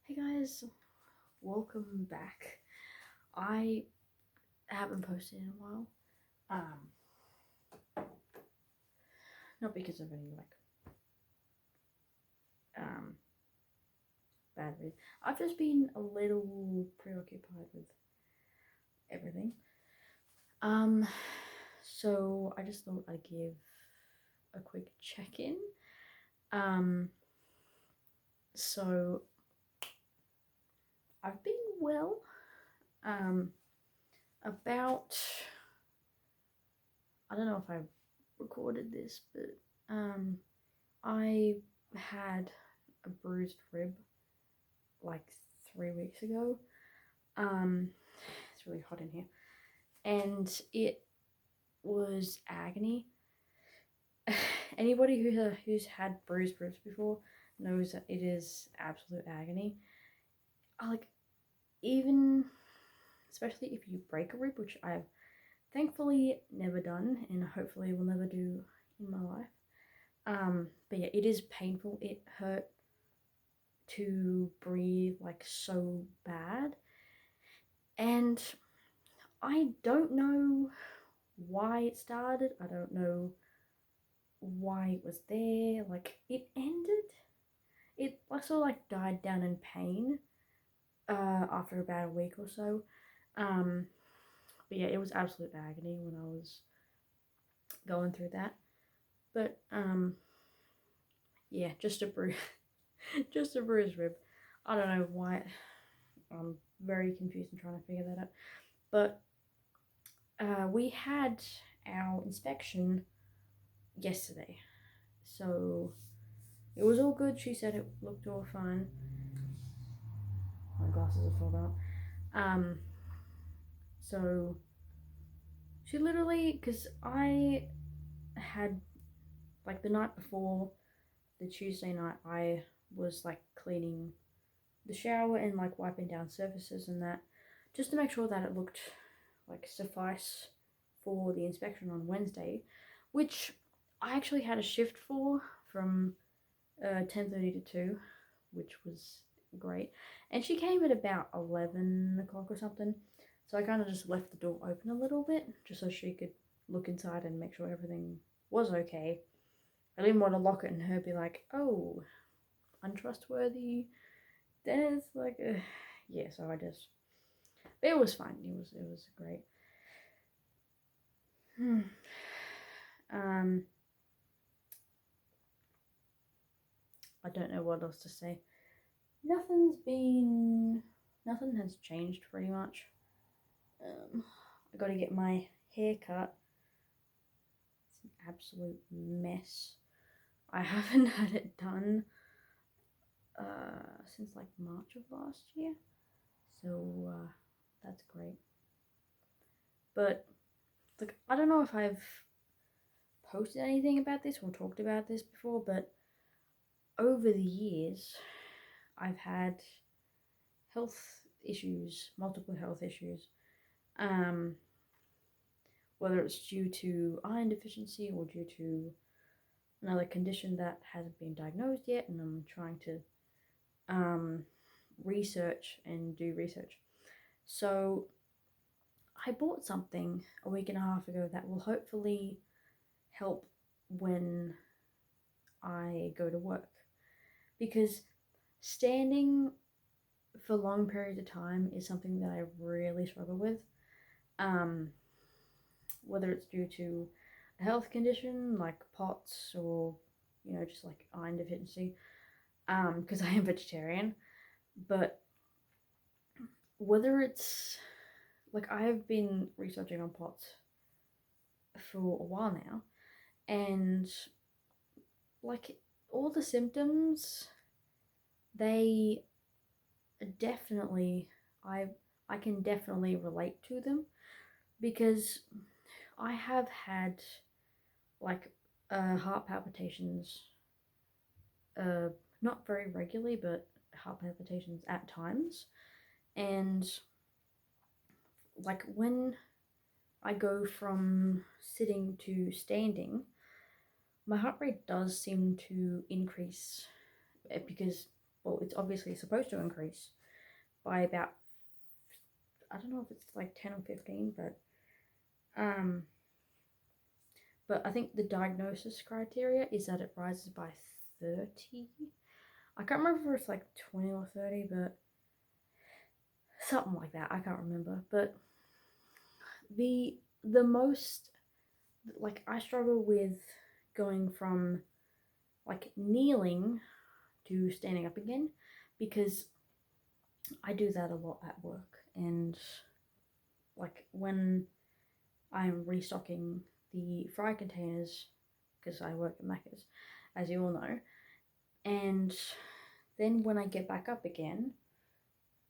Hey guys, welcome back. I haven't posted in a while. Not because of any um bad reason. I've just been a little preoccupied with everything. Um, so I just thought I'd give a quick check-in. Um, so I've been well. Um, about I don't know if I recorded this, but I had a bruised rib like 3 weeks ago. It's really hot in here, and it was agony. Anybody who's had bruised ribs before knows that it is absolute agony. Like, even especially if you break a rib, which I've thankfully never done, and hopefully will never do in my life. But yeah, it is painful. It hurt to breathe like so bad, and I don't know why it started. I don't know why it was there. Like, it ended. It like sort of like died down in pain after about a week or so. Um but yeah, it was absolute agony when I was going through that. But yeah, just a bruise just a bruised rib. I don't know why. I'm very confused and trying to figure that out. But we had our inspection yesterday. So it was all good. She said it looked all fine. My glasses are filled out. Um, so she literally, because I had, like, the night before, the Tuesday night, I was like cleaning the shower and like wiping down surfaces and that, just to make sure that it looked like suffice for the inspection on Wednesday, which I actually had a shift for from 10:30 to 2, which was great. And she came at about 11 o'clock or something. So I kind of just left the door open a little bit just so she could look inside and make sure everything was okay. I didn't want to lock it and her be like, oh, untrustworthy. Then it's like, yeah, so I just, it was fine. It was great. um, I don't know what else to say. Nothing has changed pretty much. I got to get my hair cut. It's an absolute mess. I haven't had it done since like March of last year, so that's great. But like, I don't know if I've posted anything about this or talked about this before, but over the years, I've had health issues, multiple health issues. Um, whether it's due to iron deficiency or due to another condition that hasn't been diagnosed yet, and I'm trying to um, research and do research. So I bought something a week and a half ago that will hopefully help when I go to work, because standing for long periods of time is something that I really struggle with. Um, whether it's due to a health condition like POTS or just like iron deficiency, because I am vegetarian, but whether it's like, I have been researching on POTS for a while now, and like, all the symptoms, they definitely, I I can definitely relate to them, because I have had like heart palpitations, uh not very regularly, but heart palpitations at times. And like, when I go from sitting to standing, my heart rate does seem to increase, because well, it's obviously supposed to increase by about, I don't know if it's like 10 or 15, um, but I think the diagnosis criteria is that it rises by 30. I can't remember if it's like 20 or 30, but something like that. I can't remember. But the most, like, I struggle with going from like kneeling to standing up again, because I do that a lot at work, and like when I'm restocking the fry containers, because I work at Macca's, as you all know, and then when I get back up again,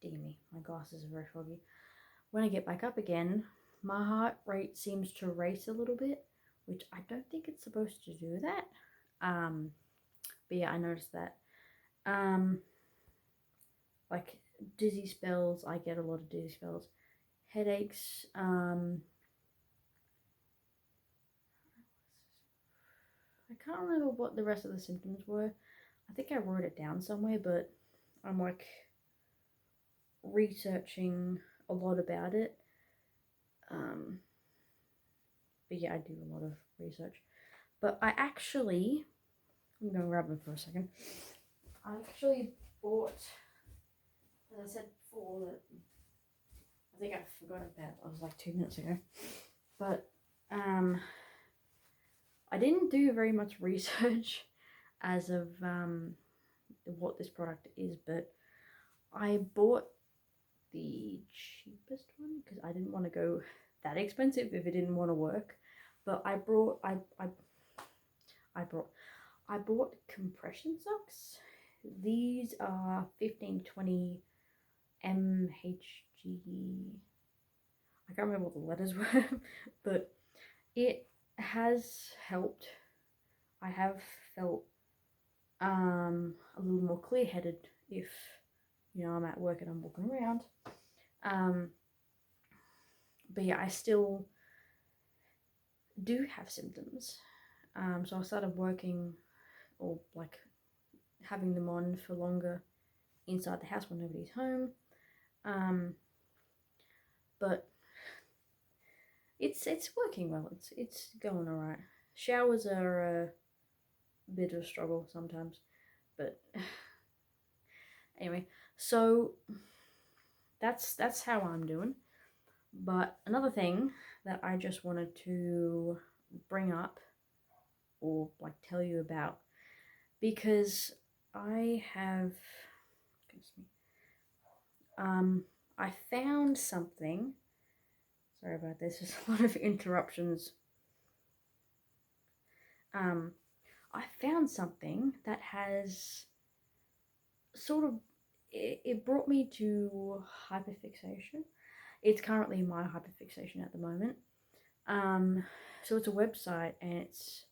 dear me, my glasses are very foggy. When I get back up again, my heart rate seems to race a little bit, which I don't think it's supposed to do that. But yeah, I noticed that. Like dizzy spells, I get a lot of dizzy spells. Headaches, I can't remember what the rest of the symptoms were. I think I wrote it down somewhere, but I'm like researching a lot about it. But yeah, I do a lot of research. But I'm gonna grab them for a second. I actually bought, as I said before, that I think I forgot about. It was like 2 minutes ago. But I didn't do very much research as of what this product is, but I bought the cheapest one because I didn't want to go that expensive if it didn't want to work. But I bought compression socks. These are 1520 mhg. I can't remember what the letters were, but it has helped. I have felt a little more clear-headed if I'm at work and I'm walking around. But yeah, I still do have symptoms. So I started working, or like having them on for longer inside the house when nobody's home. But it's working well. It's going alright. Showers are a bit of a struggle sometimes, but anyway. So that's how I'm doing. But another thing that I just wanted to bring up, or like tell you about, because I have, I found something. Sorry about this. There's a lot of interruptions. I found something that has sort of, it brought me to hyperfixation. It's currently my hyperfixation at the moment. So it's a website and it's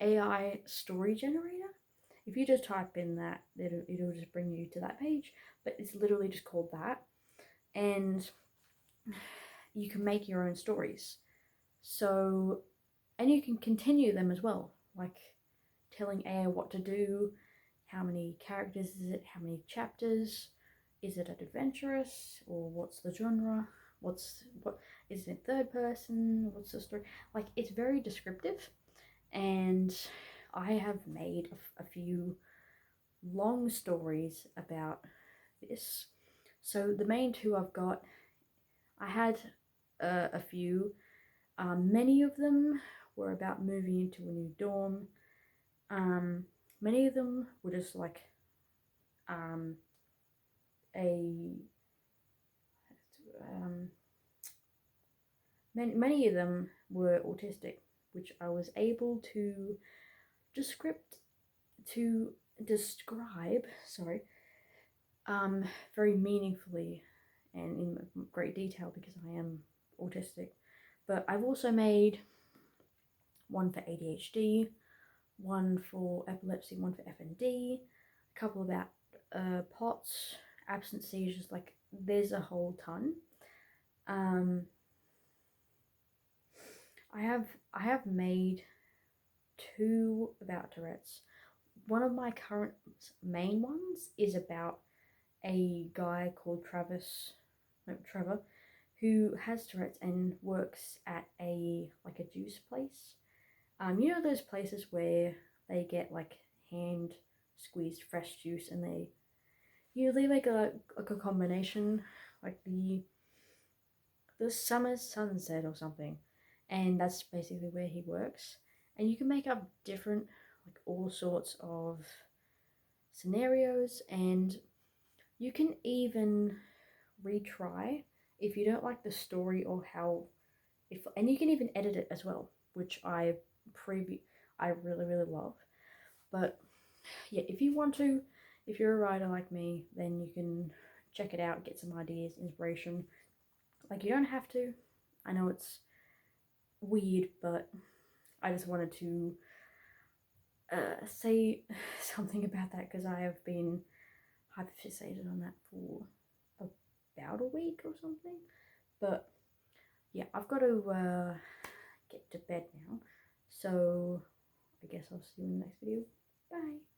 AI story generator. If you just type in that, it'll just bring you to that page, but it's literally just called that. And you can make your own stories. So, and you can continue them as well, like telling AI what to do, how many characters is it, how many chapters, is it adventurous, or what's the genre, what is it, third person, what's the story, like it's very descriptive. And I have made a few long stories about this. So the main two I've got, I had a few. Many of them were about moving into a new dorm. Many of them were just like many of them were autistic, which I was able to describe very meaningfully and in great detail because I am autistic. But I've also made one for ADHD, one for epilepsy, one for FND, a couple about POTS, absent seizures, like there's a whole ton. I have made two about Tourette's. one of my current main ones is about a guy called Trevor, who has Tourette's and works at a like a juice place. You know those places where they get like hand squeezed fresh juice, and they make a combination like the summer sunset or something, and that's basically where he works. And you can make up different like all sorts of scenarios, and you can even retry if you don't like the story or how if and you can even edit it as well, which I really love. But yeah, if you want to, if you're a writer like me, then you can check it out, get some ideas, inspiration. Like, you don't have to. I know it's weird, but I just wanted to say something about that because I have been hyperfixated on that for about a week or something. But yeah, I've got to get to bed now. So I guess I'll see you in the next video. Bye.